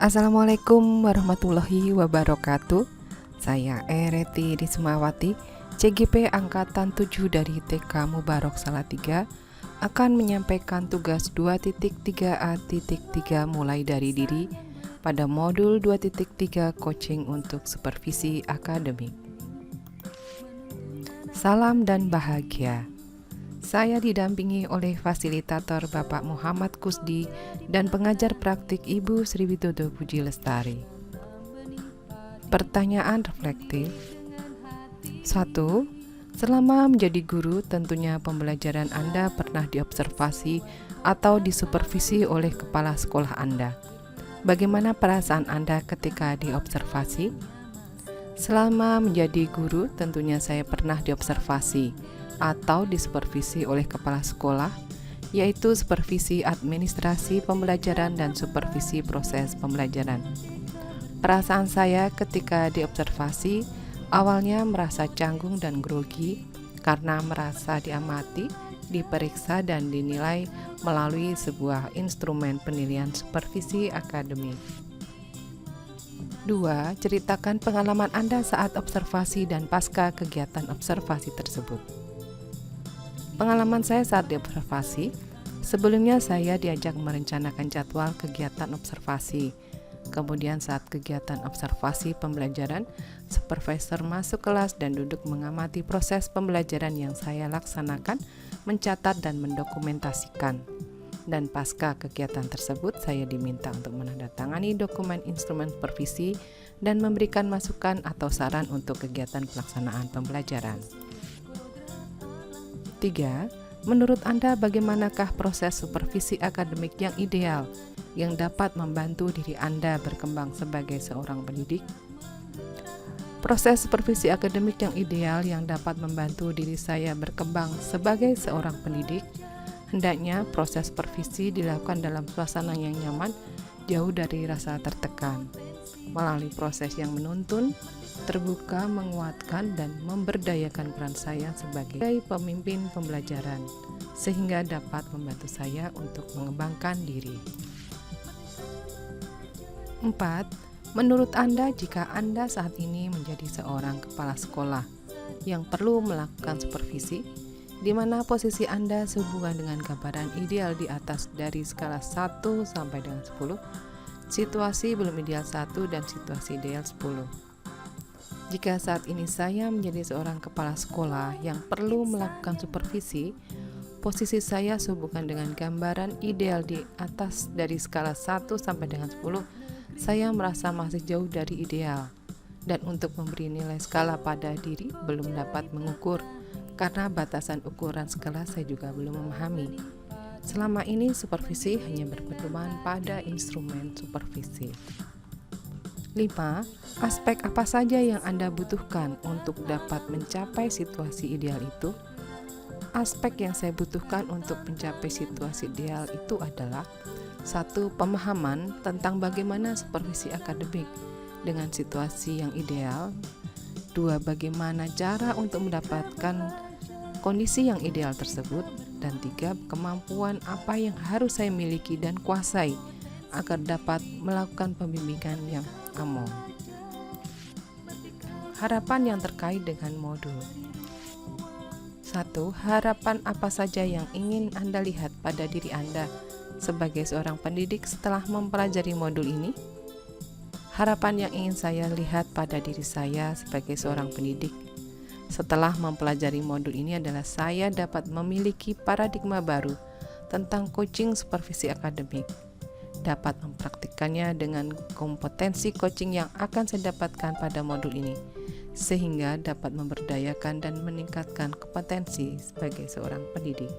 Assalamualaikum warahmatullahi wabarakatuh. Saya Reti Rismawati, CGP Angkatan 7 dari TK Mubarok Salatiga, akan menyampaikan tugas 2.3a.3 mulai dari diri pada modul 2.3 coaching untuk supervisi akademik. Salam dan bahagia. Saya didampingi oleh fasilitator Bapak Muhammad Kusdi dan pengajar praktik Ibu Sri Widodo Puji Lestari. Pertanyaan reflektif. 1. Selama menjadi guru, tentunya pembelajaran Anda pernah diobservasi atau disupervisi oleh kepala sekolah Anda. Bagaimana perasaan Anda ketika diobservasi? Selama menjadi guru, tentunya saya pernah diobservasi atau disupervisi oleh kepala sekolah, yaitu supervisi administrasi pembelajaran dan supervisi proses pembelajaran. Perasaan saya ketika diobservasi awalnya merasa canggung dan grogi karena merasa diamati, diperiksa dan dinilai melalui sebuah instrumen penilaian supervisi akademik. 2. Ceritakan pengalaman Anda saat observasi dan pasca kegiatan observasi tersebut. Pengalaman saya saat diobservasi, sebelumnya saya diajak merencanakan jadwal kegiatan observasi. Kemudian saat kegiatan observasi pembelajaran, supervisor masuk kelas dan duduk mengamati proses pembelajaran yang saya laksanakan, mencatat dan mendokumentasikan. Dan pasca kegiatan tersebut, saya diminta untuk menandatangani dokumen instrumen supervisi dan memberikan masukan atau saran untuk kegiatan pelaksanaan pembelajaran. 3. Menurut Anda bagaimanakah proses supervisi akademik yang ideal yang dapat membantu diri Anda berkembang sebagai seorang pendidik? Proses supervisi akademik yang ideal yang dapat membantu diri saya berkembang sebagai seorang pendidik, hendaknya proses supervisi dilakukan dalam suasana yang nyaman, jauh dari rasa tertekan, melalui proses yang menuntun, terbuka, menguatkan, dan memberdayakan peran saya sebagai pemimpin pembelajaran, sehingga dapat membantu saya untuk mengembangkan diri. 4. Menurut Anda, jika Anda saat ini menjadi seorang kepala sekolah yang perlu melakukan supervisi, di mana posisi Anda sehubungan dengan gambaran ideal di atas dari skala 1 sampai dengan 10, situasi belum ideal 1 dan situasi ideal 10. Jika saat ini saya menjadi seorang kepala sekolah yang perlu melakukan supervisi, posisi saya sehubungan dengan gambaran ideal di atas dari skala 1 sampai dengan 10, saya merasa masih jauh dari ideal. Dan untuk memberi nilai skala pada diri belum dapat mengukur, karena batasan ukuran skala saya juga belum memahami. Selama ini supervisi hanya berpedoman pada instrumen supervisi. 5. Aspek apa saja yang Anda butuhkan untuk dapat mencapai situasi ideal itu? Aspek yang saya butuhkan untuk mencapai situasi ideal itu adalah 1. Pemahaman tentang bagaimana supervisi akademik dengan situasi yang ideal. 2. Bagaimana cara untuk mendapatkan kondisi yang ideal tersebut. Dan 3. Kemampuan apa yang harus saya miliki dan kuasai agar dapat melakukan pembimbingan yang among. Harapan yang terkait dengan modul. 1. Harapan apa saja yang ingin Anda lihat pada diri Anda sebagai seorang pendidik setelah mempelajari modul ini? Harapan yang ingin saya lihat pada diri saya sebagai seorang pendidik setelah mempelajari modul ini adalah saya dapat memiliki paradigma baru tentang coaching supervisi akademik, dapat mempraktikkannya dengan kompetensi coaching yang akan saya dapatkan pada modul ini, sehingga dapat memberdayakan dan meningkatkan kompetensi sebagai seorang pendidik.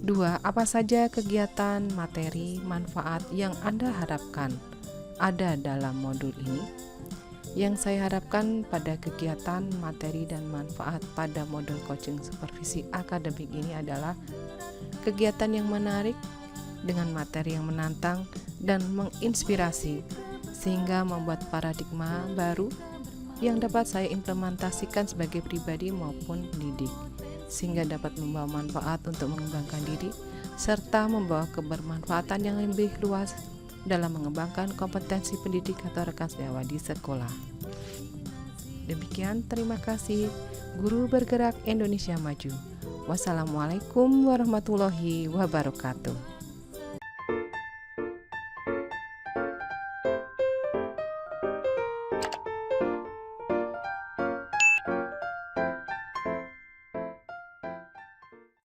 2. Apa saja kegiatan, materi, manfaat yang Anda harapkan ada dalam modul ini? Yang saya harapkan pada kegiatan, materi, dan manfaat pada modul coaching supervisi akademik ini adalah kegiatan yang menarik, dengan materi yang menantang dan menginspirasi, sehingga membuat paradigma baru yang dapat saya implementasikan sebagai pribadi maupun pendidik, sehingga dapat membawa manfaat untuk mengembangkan diri serta membawa kebermanfaatan yang lebih luas dalam mengembangkan kompetensi pendidik atau rekan sejawat di sekolah. Demikian, terima kasih. Guru Bergerak Indonesia Maju. Wassalamualaikum warahmatullahi wabarakatuh.